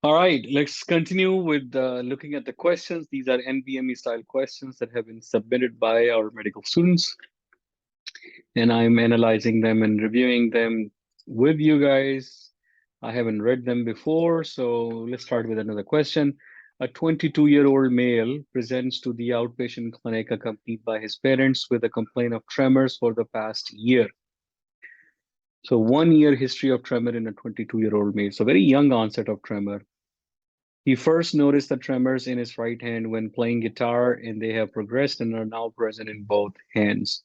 All right, let's continue with looking at the questions. These are NBME style questions that have been submitted by our medical students, and I'm analyzing them and reviewing them with you guys. I haven't read them before, so let's start with another question. A 22-year-old male presents to the outpatient clinic accompanied by his parents with a complaint of tremors for the past year. So 1 year history of tremor in a 22-year-old male. So very young onset of tremor. He first noticed the tremors in his right hand when playing guitar, and they have progressed and are now present in both hands.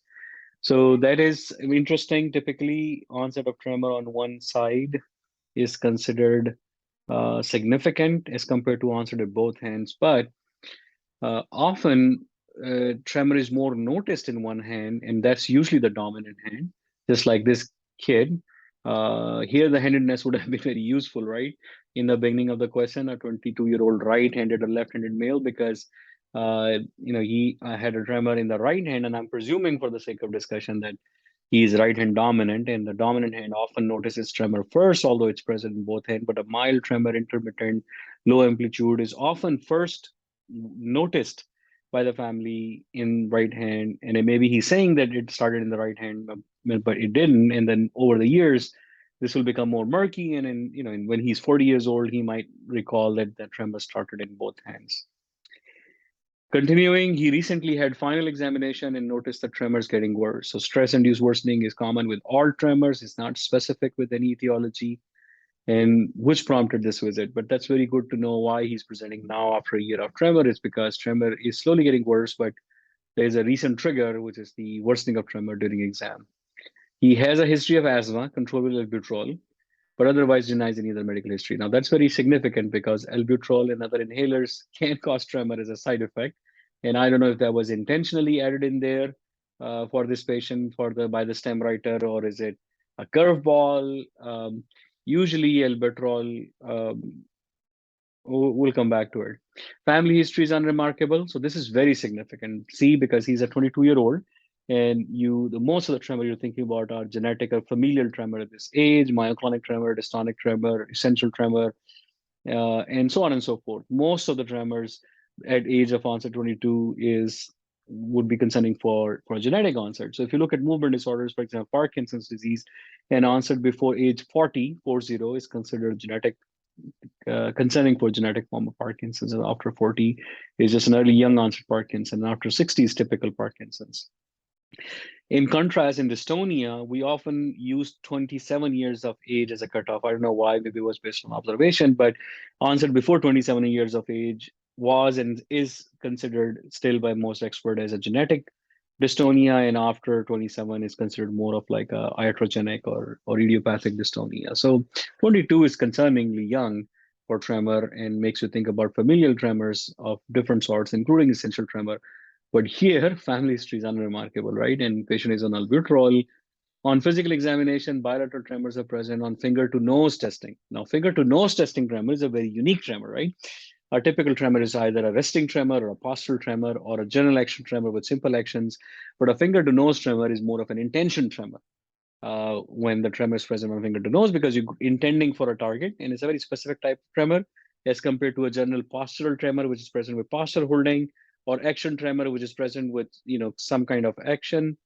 So that is interesting. Typically, onset of tremor on one side is considered significant as compared to onset of both hands, but often tremor is more noticed in one hand, and that's usually the dominant hand, just like this kid. Here, the handedness would have been very useful, right? In the beginning of the question, a 22-year-old right-handed or left-handed male, because he had a tremor in the right hand, and I'm presuming for the sake of discussion that he is right hand dominant, and the dominant hand often notices tremor first, although it's present in both hands. But a mild tremor, intermittent, low amplitude, is often first noticed by the family in right hand, and maybe he's saying that it started in the right hand, but it didn't. And then over the years, this will become more murky. And when he's 40 years old, he might recall that the tremor started in both hands. Continuing, he recently had final examination and noticed the tremors getting worse. So stress-induced worsening is common with all tremors. It's not specific with any etiology, and which prompted this visit. But that's very good to know why he's presenting now after a year of tremor. It's because tremor is slowly getting worse, but there's a recent trigger, which is the worsening of tremor during exam. He has a history of asthma, controlled with albuterol, but otherwise denies any other medical history. Now, that's very significant because albuterol and other inhalers can cause tremor as a side effect. And I don't know if that was intentionally added in there for this patient by the STEM writer, or is it a curveball? Usually, albuterol, we'll come back to it. Family history is unremarkable. So this is very significant. See, because he's a 22-year-old, and the most of the tremor you're thinking about are genetic or familial tremor at this age, myoclonic tremor, dystonic tremor, essential tremor, and so on and so forth. Most of the tremors at age of onset 22 would be concerning for genetic onset. So if you look at movement disorders, for example, Parkinson's disease, and onset before age 40 is considered genetic, concerning for genetic form of Parkinson's. And after 40 is just an early young onset Parkinson. And after 60 is typical Parkinson's. In contrast, in dystonia, we often use 27 years of age as a cutoff. I don't know why, maybe it was based on observation, but onset before 27 years of age was and is considered still by most experts as a genetic dystonia, and after 27 is considered more of like a iatrogenic or idiopathic dystonia. So 22 is concerningly young for tremor and makes you think about familial tremors of different sorts, including essential tremor. But here, family history is unremarkable, right? And patient is on albuterol. On physical examination, bilateral tremors are present on finger to nose testing. Now, finger to nose testing tremor is a very unique tremor, right? A typical tremor is either a resting tremor or a postural tremor or a general action tremor with simple actions. But a finger to nose tremor is more of an intention tremor when the tremor is present on finger to nose, because you're intending for a target, and it's a very specific type of tremor as compared to a general postural tremor, which is present with posture holding, or action tremor, which is present with some kind of action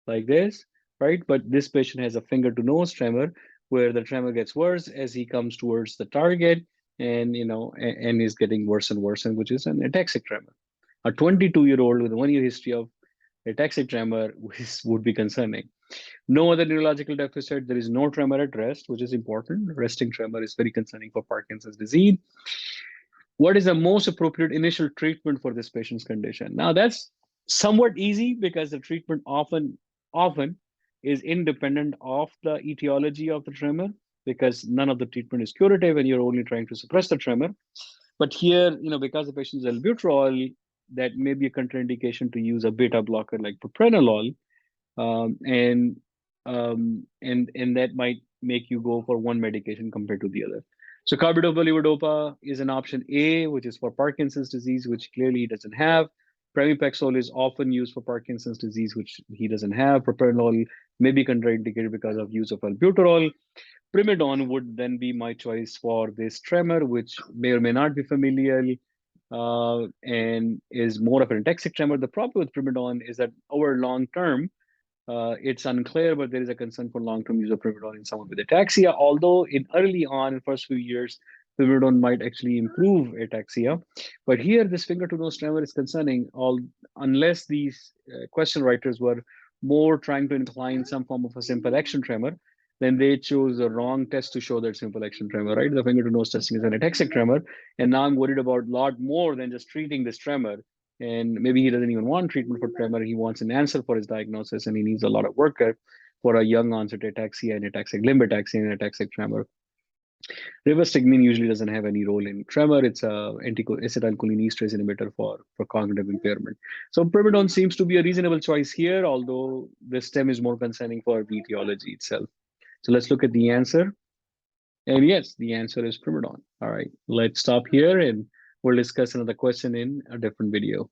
like this, right? But this patient has a finger to nose tremor where the tremor gets worse as he comes towards the target, and is getting worse and worse, and which is an ataxic tremor. A 22-year-old with a 1 year history of ataxic tremor would be concerning. No other neurological deficit. There is no tremor at rest, which is important. Resting tremor is very concerning for Parkinson's disease. What is the most appropriate initial treatment for this patient's condition? Now, that's somewhat easy because the treatment often is independent of the etiology of the tremor, because none of the treatment is curative and you're only trying to suppress the tremor. But here, because the patient is albuterol, that may be a contraindication to use a beta blocker like propranolol, and that might make you go for one medication compared to the other. So carbidopa levodopa is an option A, which is for Parkinson's disease, which clearly he doesn't have. Pramipexole is often used for Parkinson's disease, which he doesn't have. Propranolol may be contraindicated because of use of albuterol. Primidone would then be my choice for this tremor, which may or may not be familial and is more of an ataxic tremor. The problem with Primidone is that over long term, it's unclear, but there is a concern for long-term use of primidone in someone with ataxia. Although in early on, in first few years, primidone might actually improve ataxia. But here, this finger-to-nose tremor is concerning. Unless these question writers were more trying to incline some form of a simple action tremor, then they chose the wrong test to show that simple action tremor, right? The finger-to-nose testing is an ataxic tremor, and now I'm worried about a lot more than just treating this tremor. And maybe he doesn't even want treatment for tremor. He wants an answer for his diagnosis, and he needs a lot of work for a young onset ataxia and ataxic limb ataxia and ataxic tremor. Rivastigmine usually doesn't have any role in tremor. It's a acetylcholinesterase inhibitor for cognitive impairment. So primidone seems to be a reasonable choice here, although this stem is more concerning for the etiology itself. So let's look at the answer. And yes, the answer is primidone. All right, let's stop here and we'll discuss another question in a different video.